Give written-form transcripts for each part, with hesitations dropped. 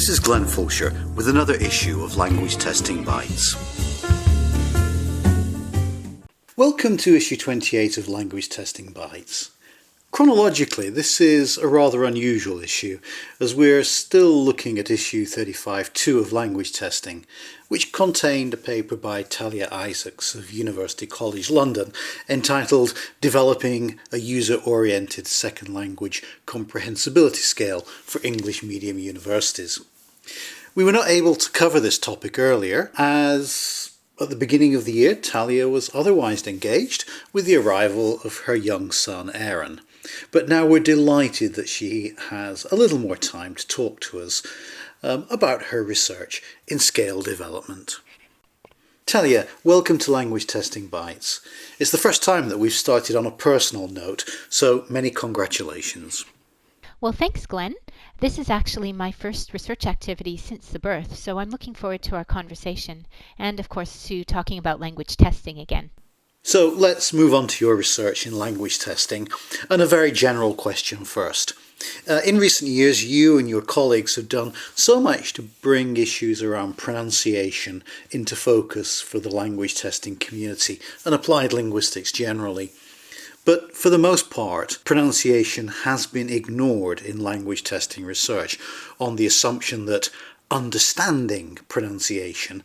This is Glenn Fulcher with another issue of Language Testing Bytes. Welcome to issue 28 of Language Testing Bytes. Chronologically, this is a rather unusual issue, as we're still looking at issue 35.2 of Language Testing, which contained a paper by Talia Isaacs of University College London entitled Developing a User-Oriented Second Language Comprehensibility Scale for English Medium Universities. We were not able to cover this topic earlier, as at the beginning of the year Talia was otherwise engaged with the arrival of her young son Aaron. But now we're delighted that she has a little more time to talk to us about her research in scale development. Talia, welcome to Language Testing Bytes. It's the first time that we've started on a personal note, so many congratulations. Well, thanks, Glenn. This is actually my first research activity since the birth, so I'm looking forward to our conversation and, of course, to talking about language testing again. So let's move on to your research in language testing, and a very general question first. In recent years, you and your colleagues have done so much to bring issues around pronunciation into focus for the language testing community and applied linguistics generally. But for the most part, pronunciation has been ignored in language testing research on the assumption that understanding pronunciation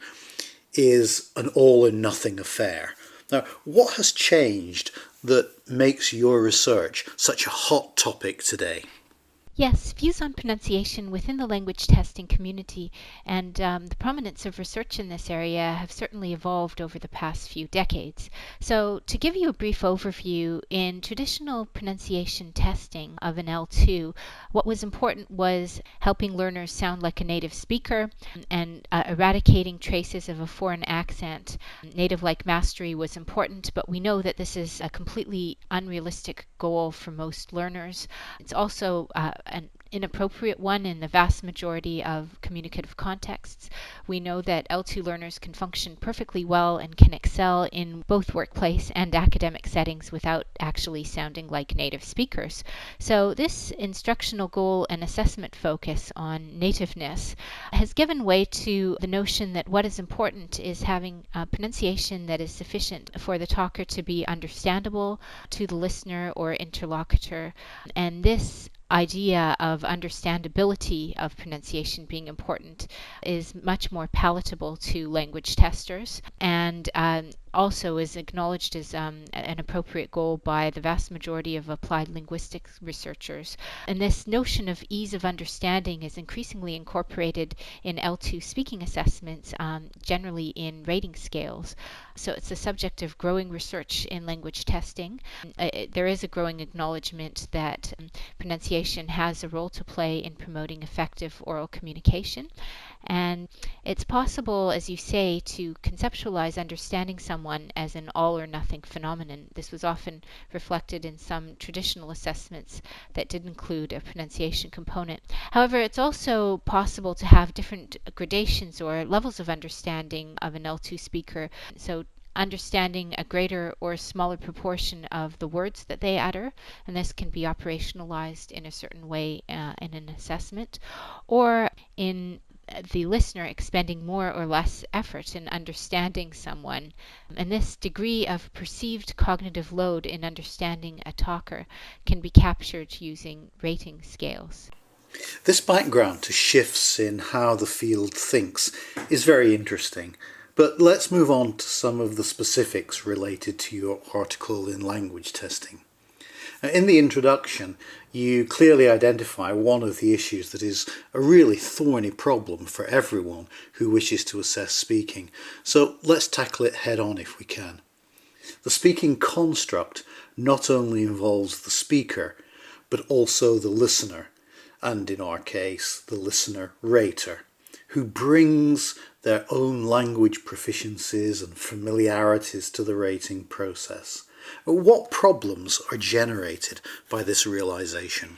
is an all-or-nothing affair. Now, what has changed that makes your research such a hot topic today? Yes, views on pronunciation within the language testing community and the prominence of research in this area have certainly evolved over the past few decades. So to give you a brief overview, in traditional pronunciation testing of an L2, what was important was helping learners sound like a native speaker and eradicating traces of a foreign accent. Native-like mastery was important, but we know that this is a completely unrealistic goal for most learners. It's also an inappropriate one in the vast majority of communicative contexts. We know that L2 learners can function perfectly well and can excel in both workplace and academic settings without actually sounding like native speakers. So this instructional goal and assessment focus on nativeness has given way to the notion that what is important is having a pronunciation that is sufficient for the talker to be understandable to the listener or interlocutor. And this idea of understandability of pronunciation being important is much more palatable to language testers and also is acknowledged as an appropriate goal by the vast majority of applied linguistics researchers. And this notion of ease of understanding is increasingly incorporated in L2 speaking assessments, generally in rating scales. So it's the subject of growing research in language testing. There is a growing acknowledgement that pronunciation has a role to play in promoting effective oral communication. And it's possible, as you say, to conceptualize understanding someone as an all-or-nothing phenomenon. This was often reflected in some traditional assessments that did include a pronunciation component. However, it's also possible to have different gradations or levels of understanding of an L2 speaker. So understanding a greater or smaller proportion of the words that they utter, and this can be operationalized in a certain way in an assessment, or in the listener expending more or less effort in understanding someone. And this degree of perceived cognitive load in understanding a talker can be captured using rating scales. This background to shifts in how the field thinks is very interesting. But let's move on to some of the specifics related to your article in language testing. In the introduction, you clearly identify one of the issues that is a really thorny problem for everyone who wishes to assess speaking. So let's tackle it head on if we can. The speaking construct not only involves the speaker, but also the listener, and in our case, the listener rater, who brings their own language proficiencies and familiarities to the rating process. What problems are generated by this realization?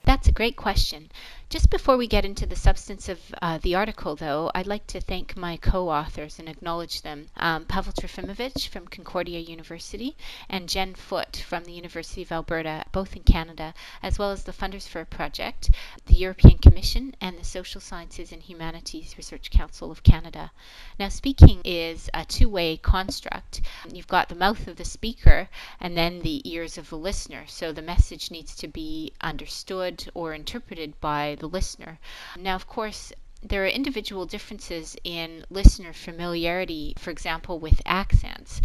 That's a great question. Just before we get into the substance of the article, though, I'd like to thank my co-authors and acknowledge them. Pavel Trofimovic from Concordia University and Jen Foote from the University of Alberta, both in Canada, as well as the funders for a project, the European Commission and the Social Sciences and Humanities Research Council of Canada. Now, speaking is a two-way construct. You've got the mouth of the speaker and then the ears of the listener, so the message needs to be understood or interpreted by the listener. Now, of course, there are individual differences in listener familiarity, for example, with accents,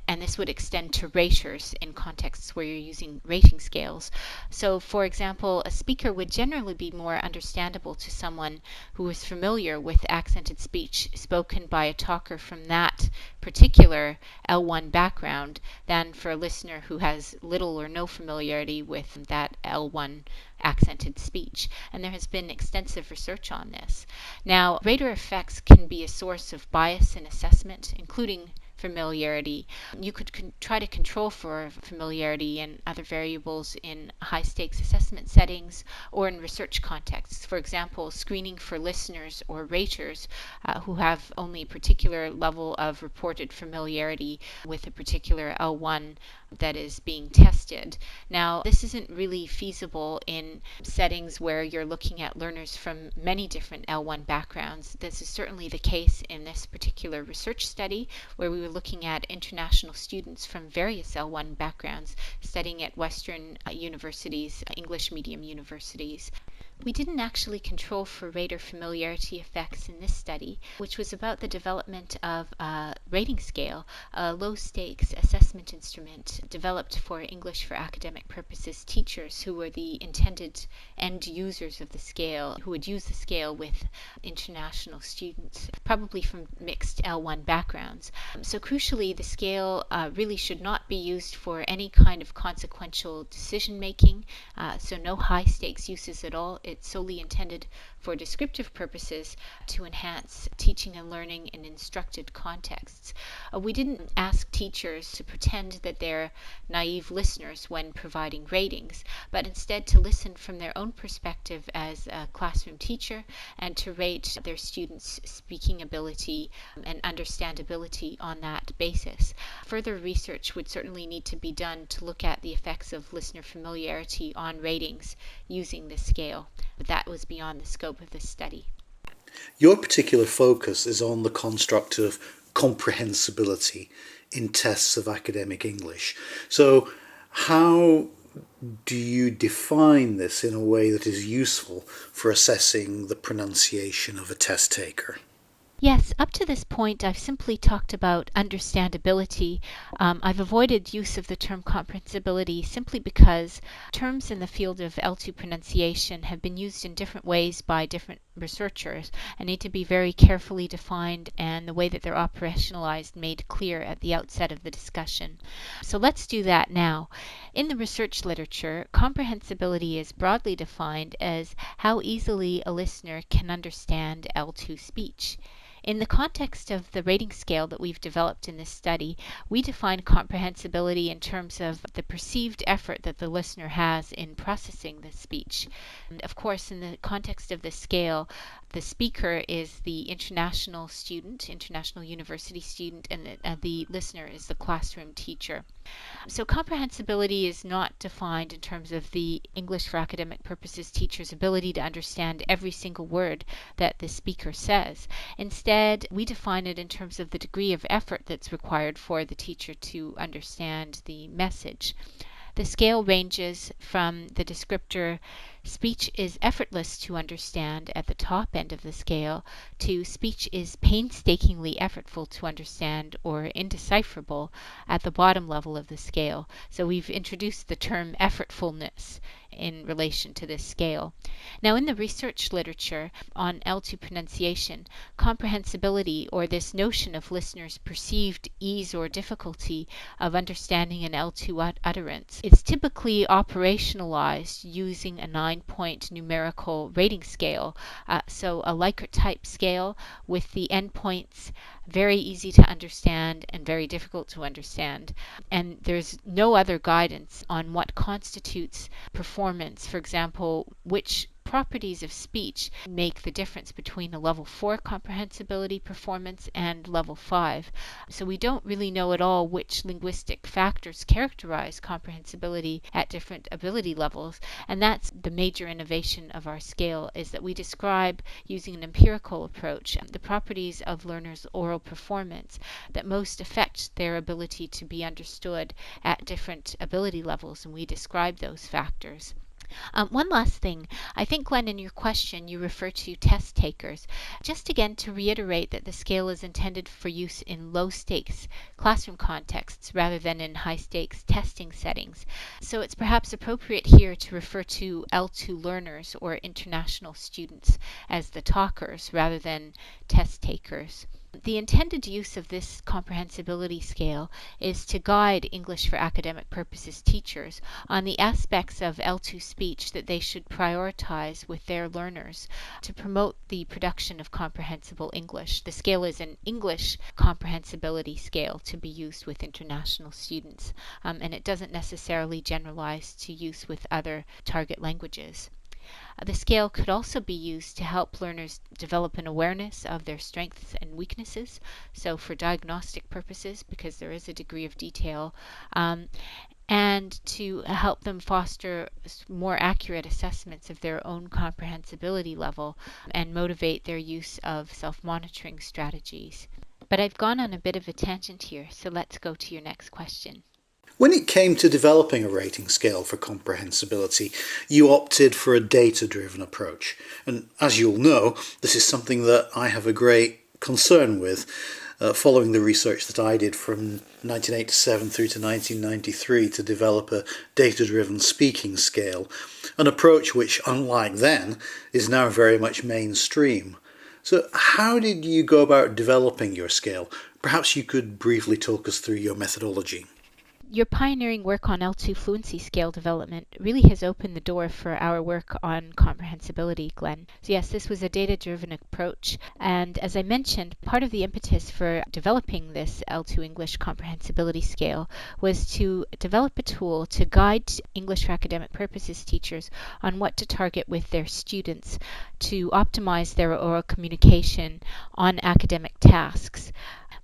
and this would extend to raters in contexts where you're using rating scales. So, for example, a speaker would generally be more understandable to someone who is familiar with accented speech spoken by a talker from that particular L1 background than for a listener who has little or no familiarity with that L1 accented speech. And there has been extensive research on this. Now, rater effects can be a source of bias in assessment, including familiarity. You could try to control for familiarity and other variables in high-stakes assessment settings or in research contexts. For example, screening for listeners or raters who have only a particular level of reported familiarity with a particular L1 that is being tested. Now, this isn't really feasible in settings where you're looking at learners from many different L1 backgrounds. This is certainly the case in this particular research study, where we were looking at international students from various L1 backgrounds studying at Western universities, English medium universities. We didn't actually control for rater familiarity effects in this study, which was about the development of a rating scale, a low-stakes assessment instrument developed for English for academic purposes teachers who were the intended end users of the scale, who would use the scale with international students, probably from mixed L1 backgrounds. So crucially, the scale really should not be used for any kind of consequential decision making, so no high-stakes uses at all. It's solely intended for descriptive purposes to enhance teaching and learning in instructed contexts. We didn't ask teachers to pretend that they're naive listeners when providing ratings, but instead to listen from their own perspective as a classroom teacher and to rate their students' speaking ability and understandability on that basis. Further research would certainly need to be done to look at the effects of listener familiarity on ratings using this scale, but that was beyond the scope of this study. Your particular focus is on the construct of comprehensibility in tests of academic English. So how do you define this in a way that is useful for assessing the pronunciation of a test taker? Yes, up to this point, I've simply talked about understandability. I've avoided use of the term comprehensibility simply because terms in the field of L2 pronunciation have been used in different ways by different researchers and need to be very carefully defined and the way that they're operationalized made clear at the outset of the discussion. So let's do that now. In the research literature, comprehensibility is broadly defined as how easily a listener can understand L2 speech. In the context of the rating scale that we've developed in this study, we define comprehensibility in terms of the perceived effort that the listener has in processing the speech. And of course, in the context of this scale, the speaker is the international student, international university student, and the listener is the classroom teacher. So comprehensibility is not defined in terms of the English for academic purposes teacher's ability to understand every single word that the speaker says. Instead, we define it in terms of the degree of effort that's required for the teacher to understand the message. The scale ranges from the descriptor speech is effortless to understand at the top end of the scale to speech is painstakingly effortful to understand or indecipherable at the bottom level of the scale. So we've introduced the term effortfulness in relation to this scale. Now, in the research literature on L2 pronunciation, comprehensibility, or this notion of listeners' perceived ease or difficulty of understanding an L2 utterance, is typically operationalized using a 9-point numerical rating scale, so a Likert type scale with the endpoints very easy to understand and very difficult to understand. And there's no other guidance on what constitutes performance. For example, which properties of speech make the difference between a level 4 comprehensibility performance and level 5. So we don't really know at all which linguistic factors characterize comprehensibility at different ability levels, and that's the major innovation of our scale, is that we describe, using an empirical approach, the properties of learners' oral performance that most affect their ability to be understood at different ability levels, and we describe those factors. One last thing. I think, Glenn, in your question you refer to test takers. Just again to reiterate that the scale is intended for use in low-stakes classroom contexts rather than in high-stakes testing settings. So it's perhaps appropriate here to refer to L2 learners or international students as the talkers rather than test takers. The intended use of this comprehensibility scale is to guide English for academic purposes teachers on the aspects of L2 speech that they should prioritize with their learners to promote the production of comprehensible English. The scale is an English comprehensibility scale to be used with international students, and it doesn't necessarily generalize to use with other target languages. The scale could also be used to help learners develop an awareness of their strengths and weaknesses, so for diagnostic purposes, because there is a degree of detail, and to help them foster more accurate assessments of their own comprehensibility level and motivate their use of self-monitoring strategies. But I've gone on a bit of a tangent here, so let's go to your next question. When it came to developing a rating scale for comprehensibility, you opted for a data-driven approach. And as you'll know, this is something that I have a great concern with, following the research that I did from 1987 through to 1993 to develop a data-driven speaking scale, an approach which, unlike then, is now very much mainstream. So how did you go about developing your scale? Perhaps you could briefly talk us through your methodology. Your pioneering work on L2 fluency scale development really has opened the door for our work on comprehensibility, Glenn. So yes, this was a data-driven approach, and as I mentioned, part of the impetus for developing this L2 English comprehensibility scale was to develop a tool to guide English for academic purposes teachers on what to target with their students to optimize their oral communication on academic tasks.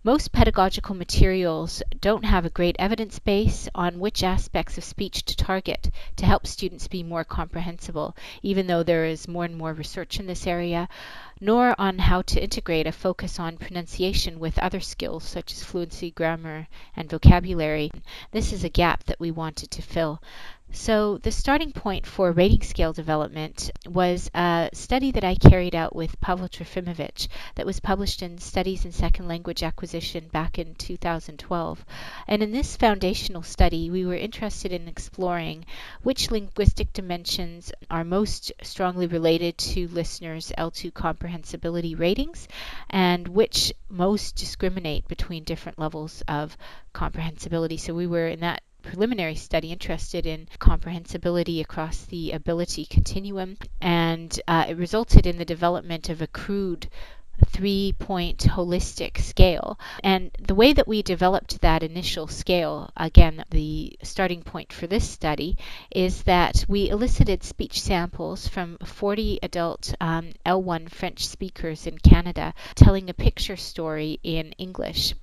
Most pedagogical materials don't have a great evidence base on which aspects of speech to target to help students be more comprehensible, even though there is more and more research in this area, nor on how to integrate a focus on pronunciation with other skills such as fluency, grammar, and vocabulary. This is a gap that we wanted to fill. So the starting point for rating scale development was a study that I carried out with Pavel Trofimovic that was published in Studies in Second Language Acquisition back in 2012. And in this foundational study, we were interested in exploring which linguistic dimensions are most strongly related to listeners' L2 comprehensibility ratings and which most discriminate between different levels of comprehensibility. So we were in that preliminary study interested in comprehensibility across the ability continuum, and it resulted in the development of a crude 3-point holistic scale. And the way that we developed that initial scale, again, the starting point for this study, is that we elicited speech samples from 40 adult L1 French speakers in Canada telling a picture story in English.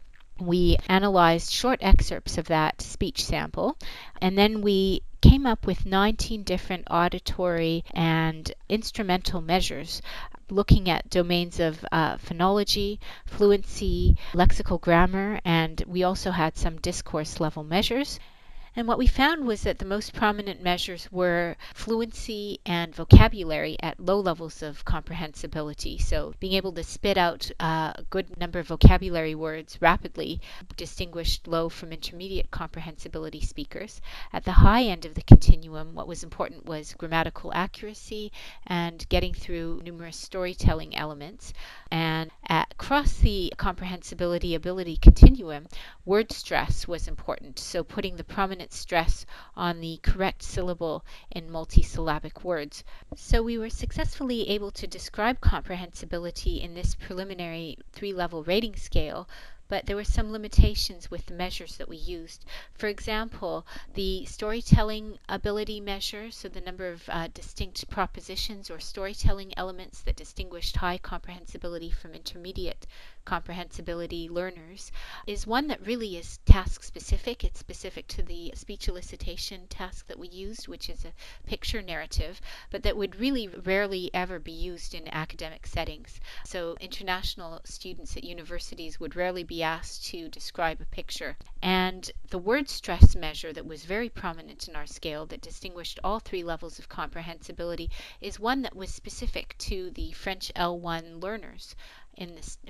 We analyzed short excerpts of that speech sample, and then we came up with 19 different auditory and instrumental measures looking at domains of phonology, fluency, lexical grammar, and we also had some discourse level measures. And what we found was that the most prominent measures were fluency and vocabulary at low levels of comprehensibility. So being able to spit out a good number of vocabulary words rapidly distinguished low from intermediate comprehensibility speakers. At the high end of the continuum, what was important was grammatical accuracy and getting through numerous storytelling elements. And across the comprehensibility ability continuum, word stress was important. So putting the prominent stress on the correct syllable in multisyllabic words. So we were successfully able to describe comprehensibility in this preliminary 3-level rating scale but there were some limitations with the measures that we used. For example, the storytelling ability measure, so the number of distinct propositions or storytelling elements that distinguished high comprehensibility from intermediate comprehensibility learners, is one that really is task specific. It's specific to the speech elicitation task that we used, which is a picture narrative, but that would really rarely ever be used in academic settings. So international students at universities would rarely be asked to describe a picture. And the word stress measure that was very prominent in our scale that distinguished all three levels of comprehensibility is one that was specific to the French L1 learners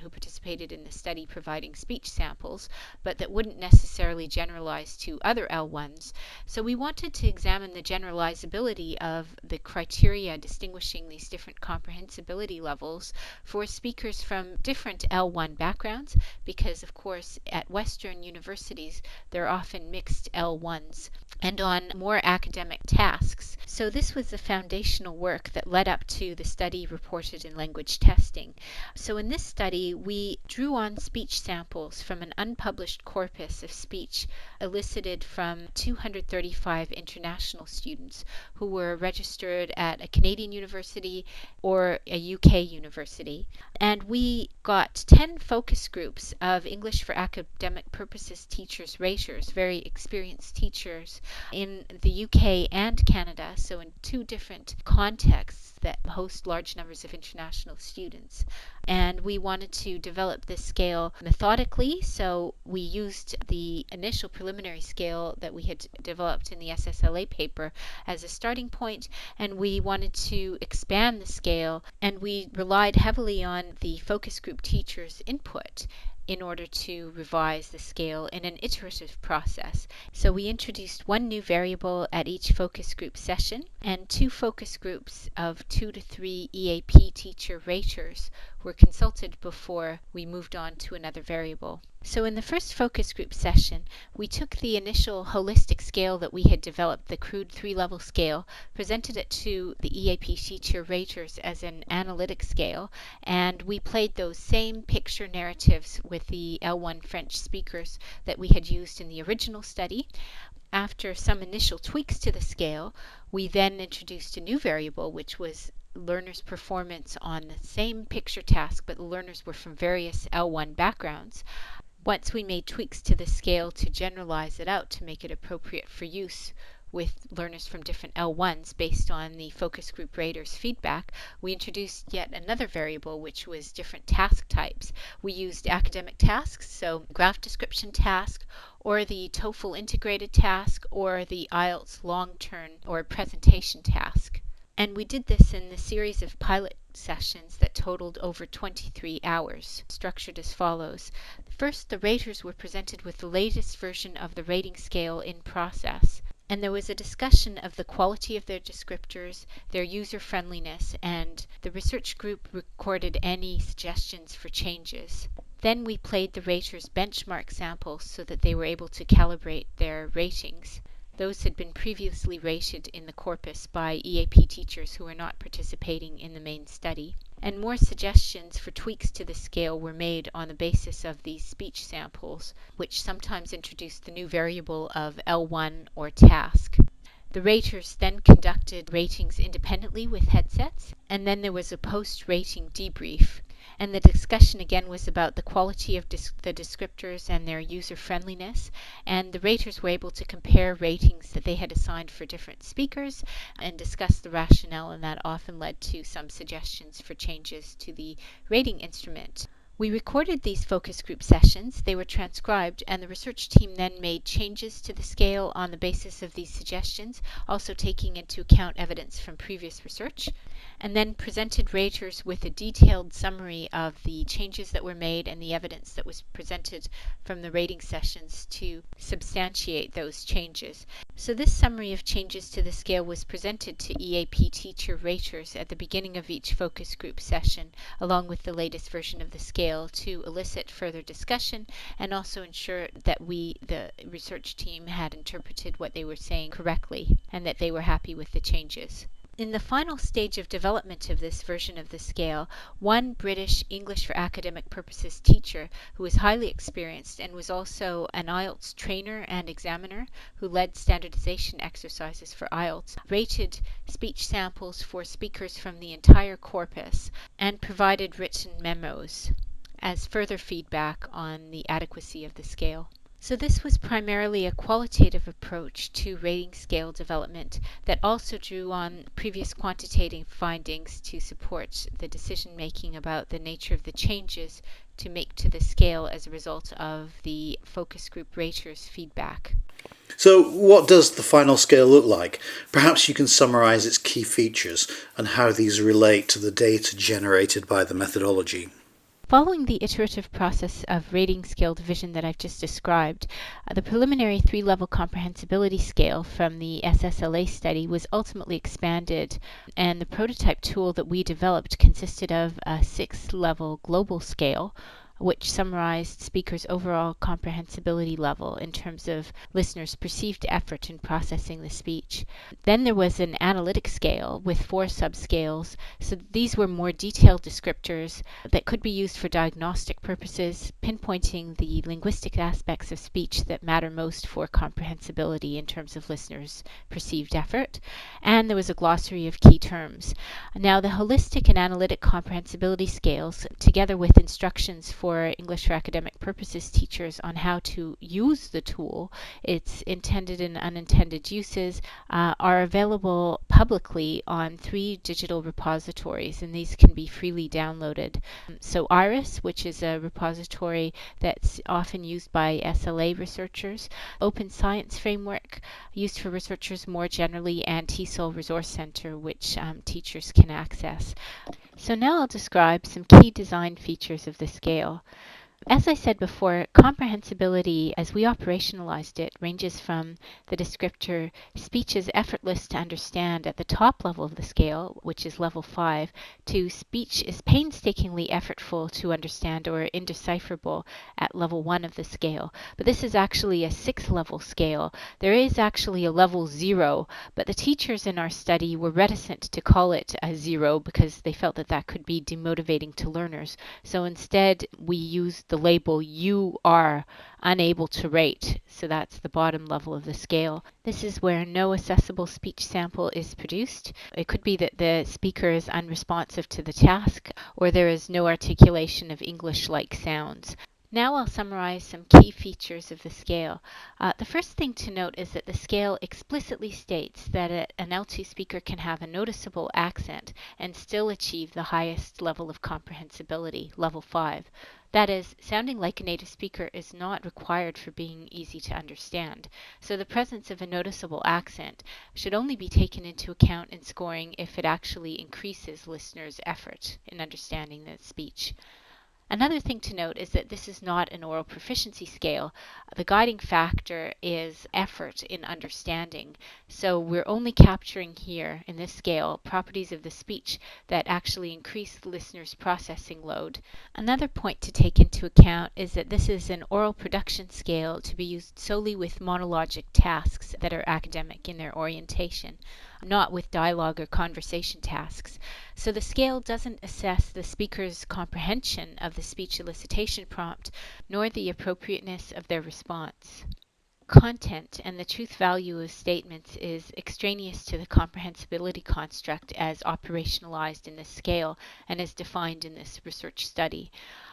who participated in the study providing speech samples, but that wouldn't necessarily generalize to other L1s. So we wanted to examine the generalizability of the criteria distinguishing these different comprehensibility levels for speakers from different L1 backgrounds, because of course at Western universities there are often mixed L1s, and on more academic tasks. So this was the foundational work that led up to the study reported in language testing. So in this study, we drew on speech samples from an unpublished corpus of speech elicited from 235 international students who were registered at a Canadian university or a UK university. And we got 10 focus groups of English for academic purposes teachers raters, very experienced teachers in the UK and Canada, so in two different contexts that host large numbers of international students. And we wanted to develop this scale methodically, so we used the initial preliminary scale that we had developed in the SSLA paper as a starting point, and we wanted to expand the scale, and we relied heavily on the focus group teachers' input in order to revise the scale in an iterative process. So we introduced one new variable at each focus group session, and two focus groups of 2 to 3 EAP teacher raters were consulted before we moved on to another variable. So in the first focus group session, we took the initial holistic scale that we had developed, the crude 3-level scale, presented it to the EAP teacher raters as an analytic scale, and we played those same picture narratives with the L1 French speakers that we had used in the original study. After some initial tweaks to the scale, we then introduced a new variable, which was learners' performance on the same picture task, but the learners were from various L1 backgrounds. Once we made tweaks to the scale to generalize it out to make it appropriate for use with learners from different L1s based on the focus group raters' feedback, we introduced yet another variable, which was different task types. We used academic tasks, so graph description task, or the TOEFL integrated task, or the IELTS long turn or presentation task. And we did this in the series of pilot sessions that totaled over 23 hours, structured as follows. First, the raters were presented with the latest version of the rating scale in process, and there was a discussion of the quality of their descriptors, their user friendliness, and the research group recorded any suggestions for changes. Then we played the raters' benchmark samples so that they were able to calibrate their ratings. Those had been previously rated in the corpus by EAP teachers who were not participating in the main study. And more suggestions for tweaks to the scale were made on the basis of these speech samples, which sometimes introduced the new variable of L1 or task. The raters then conducted ratings independently with headsets, and then there was a post-rating debrief. And the discussion again was about the quality of the descriptors and their user friendliness, and the raters were able to compare ratings that they had assigned for different speakers and discuss the rationale, and that often led to some suggestions for changes to the rating instrument. We recorded these focus group sessions, they were transcribed, and the research team then made changes to the scale on the basis of these suggestions, also taking into account evidence from previous research, and then presented raters with a detailed summary of the changes that were made and the evidence that was presented from the rating sessions to substantiate those changes. So this summary of changes to the scale was presented to EAP teacher raters at the beginning of each focus group session, along with the latest version of the scale, to elicit further discussion and also ensure that we, the research team, had interpreted what they were saying correctly and that they were happy with the changes. In the final stage of development of this version of the scale, one British English for academic purposes teacher who was highly experienced and was also an IELTS trainer and examiner who led standardization exercises for IELTS, rated speech samples for speakers from the entire corpus and provided written memos as further feedback on the adequacy of the scale. So this was primarily a qualitative approach to rating scale development that also drew on previous quantitative findings to support the decision making about the nature of the changes to make to the scale as a result of the focus group raters' feedback. So what does the final scale look like? Perhaps you can summarise its key features and how these relate to the data generated by the methodology. Following the iterative process of rating scale division that I've just described, the preliminary 3-level comprehensibility scale from the SSLA study was ultimately expanded, and the prototype tool that we developed consisted of a 6-level global scale, which summarized speakers' overall comprehensibility level in terms of listeners' perceived effort in processing the speech. Then there was an analytic scale with 4 subscales, so these were more detailed descriptors that could be used for diagnostic purposes, pinpointing the linguistic aspects of speech that matter most for comprehensibility in terms of listeners' perceived effort. And there was a glossary of key terms. Now, the holistic and analytic comprehensibility scales, together with instructions for English for academic purposes teachers on how to use the tool, its intended and unintended uses, are available publicly on 3 digital repositories, and these can be freely downloaded. So IRIS, which is a repository that's often used by SLA researchers, Open Science Framework, used for researchers more generally, and TESOL Resource Center, which teachers can access. So now I'll describe some key design features of the scale. As I said before, comprehensibility, as we operationalized it, ranges from the descriptor speech is effortless to understand at the top level of the scale, which is level 5, to speech is painstakingly effortful to understand or indecipherable at level 1 of the scale. But this is actually a 6-level scale. There is actually a level 0, but the teachers in our study were reticent to call it a 0 because they felt that that could be demotivating to learners. So instead, we used the label "you are unable to rate," so that's the bottom level of the scale. This is where no accessible speech sample is produced. It could be that the speaker is unresponsive to the task, or there is no articulation of English-like sounds. Now I'll summarize some key features of the scale. The first thing to note is that the scale explicitly states that an L2 speaker can have a noticeable accent and still achieve the highest level of comprehensibility, level 5. That is, sounding like a native speaker is not required for being easy to understand. So the presence of a noticeable accent should only be taken into account in scoring if it actually increases listeners' effort in understanding the speech. Another thing to note is that this is not an oral proficiency scale. The guiding factor is effort in understanding. So we're only capturing here in this scale properties of the speech that actually increase the listener's processing load. Another point to take into account is that this is an oral production scale to be used solely with monologic tasks that are academic in their orientation, not with dialogue or conversation tasks. So the scale doesn't assess the speaker's comprehension of the speech elicitation prompt, nor the appropriateness of their response. Content and the truth value of statements is extraneous to the comprehensibility construct as operationalized in this scale and as defined in this research study.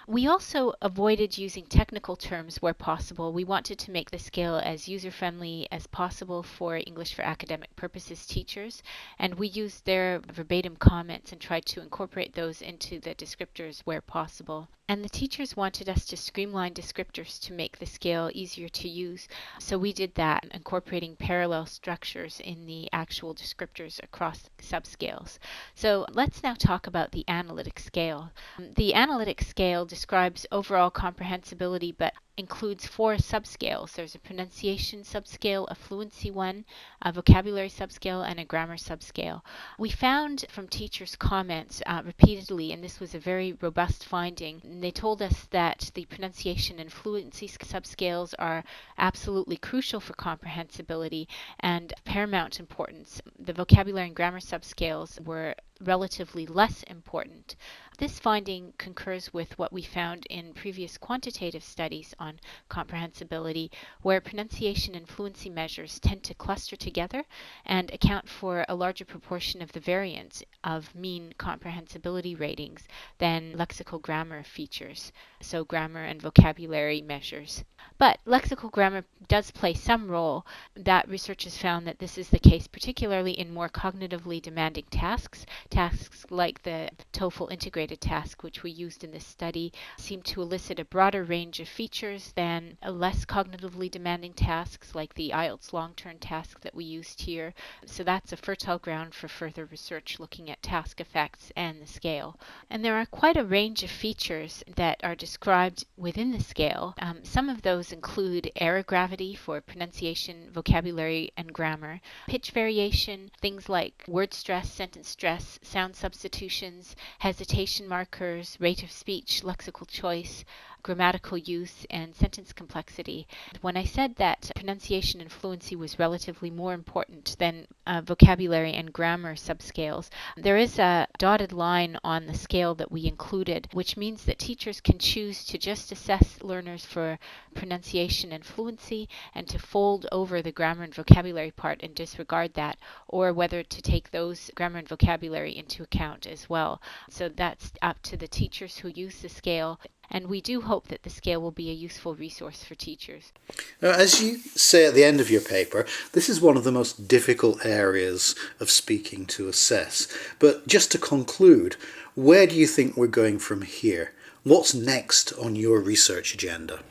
We also avoided using technical terms where possible. We wanted to make the scale as user-friendly as possible for English for academic purposes teachers, and we used their verbatim comments and tried to incorporate those into the descriptors where possible. And the teachers wanted us to streamline descriptors to make the scale easier to use, so we did that, incorporating parallel structures in the actual descriptors across subscales. So let's now talk about the analytic scale. The analytic scale describes overall comprehensibility, but includes 4 subscales. There's a pronunciation subscale, a fluency one, a vocabulary subscale, and a grammar subscale. We found from teachers' comments repeatedly, and this was a very robust finding, and they told us that the pronunciation and fluency subscales are absolutely crucial for comprehensibility and paramount importance. The vocabulary and grammar subscales were relatively less important. This finding concurs with what we found in previous quantitative studies on comprehensibility, where pronunciation and fluency measures tend to cluster together and account for a larger proportion of the variance of mean comprehensibility ratings than lexical grammar features, so grammar and vocabulary measures. But lexical grammar does play some role. That research has found that this is the case particularly in more cognitively demanding tasks. Tasks like the TOEFL integrated task, which we used in this study, seem to elicit a broader range of features than less cognitively demanding tasks like the IELTS long-term task that we used here. So that's a fertile ground for further research looking at task effects and the scale. And there are quite a range of features that are described within the scale. Some of those include aerogravity for pronunciation, vocabulary, and grammar, pitch variation, things like word stress, sentence stress, sound substitutions, hesitation markers, rate of speech, lexical choice, grammatical use, and sentence complexity. When I said that pronunciation and fluency was relatively more important than vocabulary and grammar subscales, there is a dotted line on the scale that we included, which means that teachers can choose to just assess learners for pronunciation and fluency and to fold over the grammar and vocabulary part and disregard that, or whether to take those grammar and vocabulary into account as well. So that's up to the teachers who use the scale, and we do hope that the scale will be a useful resource for teachers. Now, as you say at the end of your paper, this is one of the most difficult areas of speaking to assess. But just to conclude, where do you think we're going from here? What's next on your research agenda?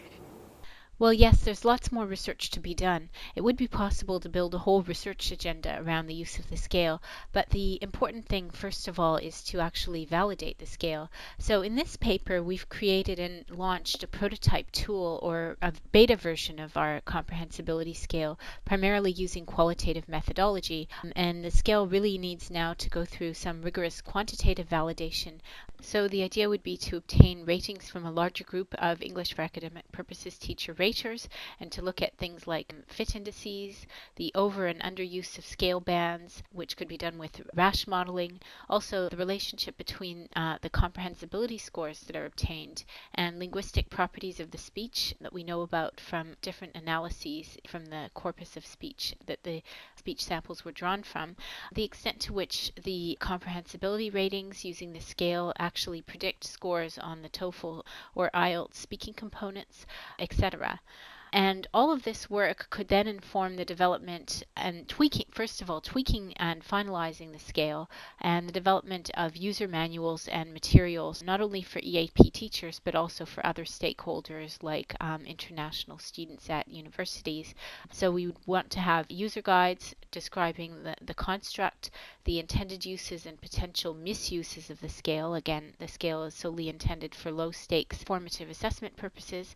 Well, yes, there's lots more research to be done. It would be possible to build a whole research agenda around the use of the scale, but the important thing, first of all, is to actually validate the scale. So in this paper, we've created and launched a prototype tool or a beta version of our comprehensibility scale, primarily using qualitative methodology, and the scale really needs now to go through some rigorous quantitative validation. So the idea would be to obtain ratings from a larger group of English for Academic Purposes teacher raters and to look at things like fit indices, the over and under use of scale bands, which could be done with rash modeling, also the relationship between the comprehensibility scores that are obtained and linguistic properties of the speech that we know about from different analyses from the corpus of speech that the speech samples were drawn from, the extent to which the comprehensibility ratings using the scale actually predict scores on the TOEFL or IELTS speaking components, etc. And all of this work could then inform the development and tweaking, first of all, tweaking and finalizing the scale and the development of user manuals and materials, not only for EAP teachers, but also for other stakeholders like international students at universities. So we would want to have user guides describing the construct, the intended uses and potential misuses of the scale. Again, the scale is solely intended for low stakes formative assessment purposes.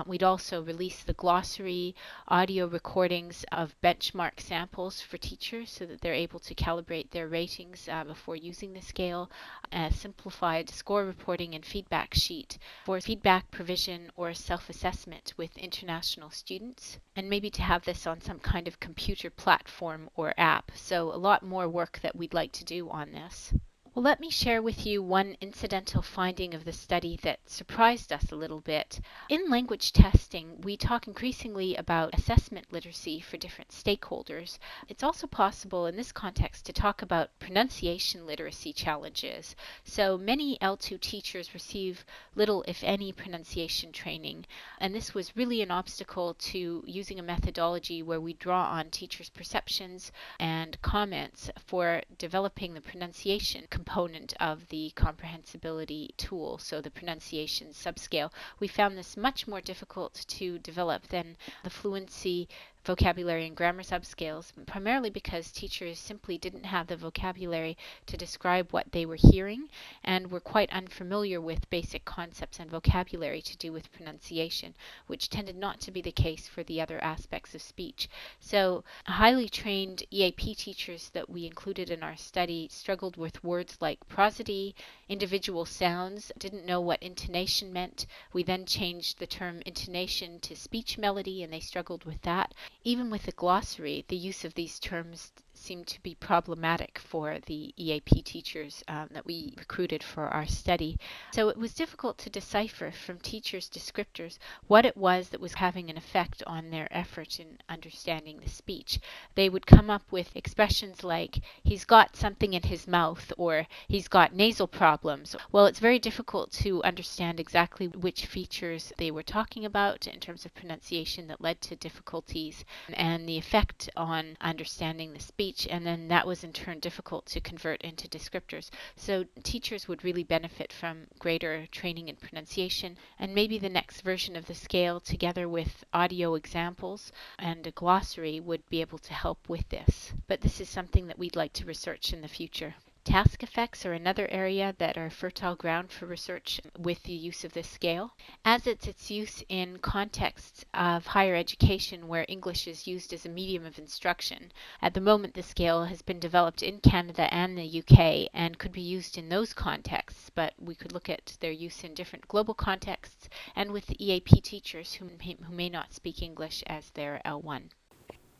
We'd also release the glossary, audio recordings of benchmark samples for teachers so that they're able to calibrate their ratings before using the scale, a simplified score reporting and feedback sheet for feedback provision or self-assessment with international students, and maybe to have this on some kind of computer platform or app. So a lot more work that we'd like to do on this. Well, let me share with you one incidental finding of the study that surprised us a little bit. In language testing, we talk increasingly about assessment literacy for different stakeholders. It's also possible in this context to talk about pronunciation literacy challenges. So many L2 teachers receive little, if any, pronunciation training, and this was really an obstacle to using a methodology where we draw on teachers' perceptions and comments for developing the pronunciation component of the comprehensibility tool, so the pronunciation subscale. We found this much more difficult to develop than the fluency, vocabulary and grammar subscales, primarily because teachers simply didn't have the vocabulary to describe what they were hearing and were quite unfamiliar with basic concepts and vocabulary to do with pronunciation, which tended not to be the case for the other aspects of speech. So highly trained EAP teachers that we included in our study struggled with words like prosody, individual sounds, didn't know what intonation meant. We then changed the term intonation to speech melody, and they struggled with that. Even with the glossary, the use of these terms seemed to be problematic for the EAP teachers that we recruited for our study. So it was difficult to decipher from teachers' descriptors what it was that was having an effect on their effort in understanding the speech. They would come up with expressions like, he's got something in his mouth, or he's got nasal problems. Well, it's very difficult to understand exactly which features they were talking about in terms of pronunciation that led to difficulties and the effect on understanding the speech, and then that was in turn difficult to convert into descriptors. So teachers would really benefit from greater training in pronunciation, and maybe the next version of the scale, together with audio examples and a glossary, would be able to help with this. But this is something that we'd like to research in the future. Task effects are another area that are fertile ground for research with the use of this scale, as it's its use in contexts of higher education where English is used as a medium of instruction. At the moment, the scale has been developed in Canada and the UK and could be used in those contexts, but we could look at their use in different global contexts and with the EAP teachers who may not speak English as their L1.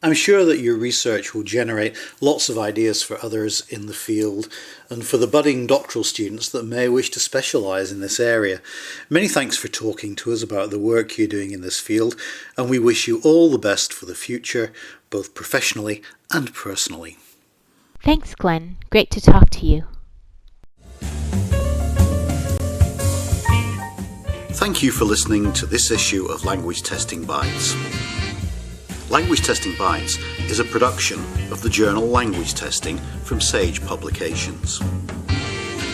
I'm sure that your research will generate lots of ideas for others in the field and for the budding doctoral students that may wish to specialise in this area. Many thanks for talking to us about the work you're doing in this field, and we wish you all the best for the future, both professionally and personally. Thanks, Glenn. Great to talk to you. Thank you for listening to this issue of Language Testing Bytes. Language Testing Bytes is a production of the journal Language Testing from Sage Publications.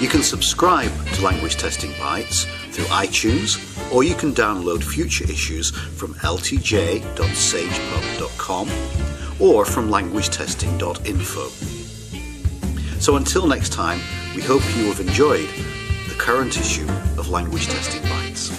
You can subscribe to Language Testing Bytes through iTunes, or you can download future issues from ltj.sagepub.com or from languagetesting.info. So until next time, we hope you have enjoyed the current issue of Language Testing Bytes.